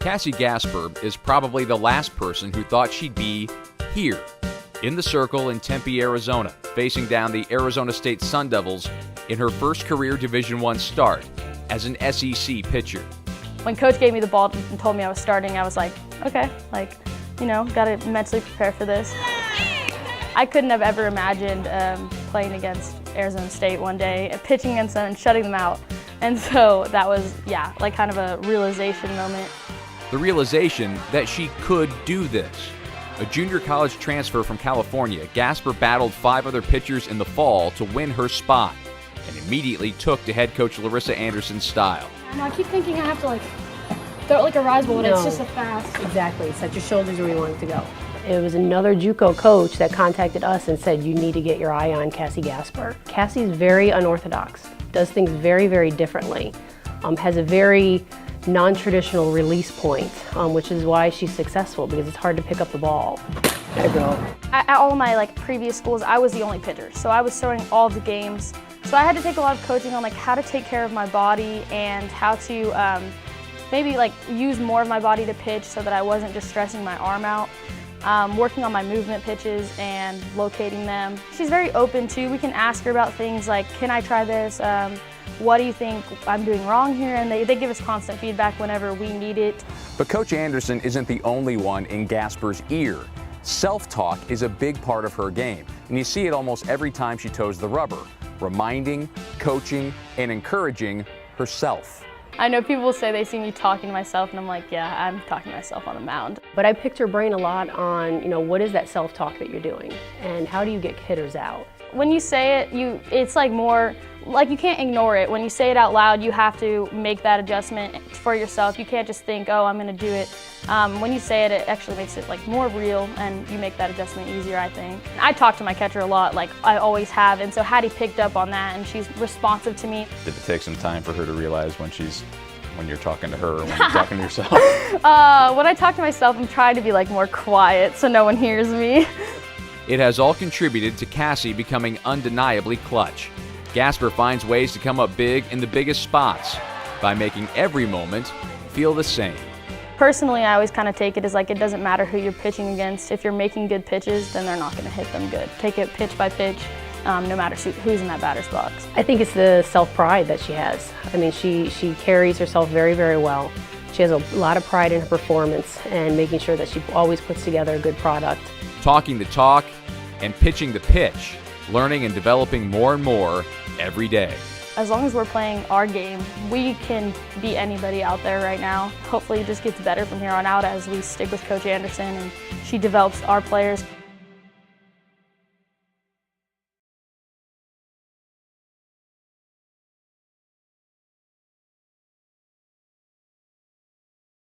Cassie Gasper is probably the last person who thought she'd be here, in the circle in Tempe, Arizona, facing down the Arizona State Sun Devils in her first career Division I start as an SEC pitcher. When Coach gave me the ball and told me I was starting, I was like, okay, got to mentally prepare for this. I couldn't have ever imagined playing against Arizona State one day, pitching against them and shutting them out. And so that was, kind of a realization moment. The realization that she could do this. A junior college transfer from California, Gasper battled 5 other pitchers in the fall to win her spot and immediately took to head coach Larissa Anderson's style. I keep thinking I have to throw it like a rise ball, but it's just a fast. Exactly, set your shoulders where you want it to go. It was another Juco coach that contacted us and said, you need to get your eye on Cassie Gasper. Cassie's very unorthodox, does things very, very differently, has a very non-traditional release point, which is why she's successful, because it's hard to pick up the ball. There you go. At all my previous schools, I was the only pitcher, so I was throwing all of the games. So I had to take a lot of coaching on how to take care of my body and how to maybe use more of my body to pitch so that I wasn't just stressing my arm out. Working on my movement pitches and locating them. She's very open too. We can ask her about things like, can I try this? What do you think I'm doing wrong here? And they give us constant feedback whenever we need it. But Coach Anderson isn't the only one in Gasper's ear. Self-talk is a big part of her game, and you see it almost every time she toes the rubber, reminding, coaching, and encouraging herself. I know people will say they see me talking to myself, and I'm like, yeah, I'm talking to myself on the mound. But I picked her brain a lot on, what is that self-talk that you're doing, and how do you get hitters out? When you say it, it's more, you can't ignore it. When you say it out loud, you have to make that adjustment for yourself. You can't just think, oh, I'm gonna do it. When you say it, it actually makes it more real, and you make that adjustment easier, I think. I talk to my catcher a lot, I always have, and so Hattie picked up on that, and she's responsive to me. Did it take some time for her to realize when you're talking to her or when you're talking to yourself? When I talk to myself, I'm trying to be more quiet so no one hears me. It has all contributed to Cassie becoming undeniably clutch. Gasper finds ways to come up big in the biggest spots by making every moment feel the same. Personally, I always kind of take it as it doesn't matter who you're pitching against. If you're making good pitches, then they're not going to hit them good. Take it pitch by pitch, no matter who's in that batter's box. I think it's the self-pride that she has. She carries herself very, very well. She has a lot of pride in her performance and making sure that she always puts together a good product. Talking the talk and pitching the pitch, learning and developing more and more every day. As long as we're playing our game, we can beat anybody out there right now. Hopefully it just gets better from here on out as we stick with Coach Anderson and she develops our players.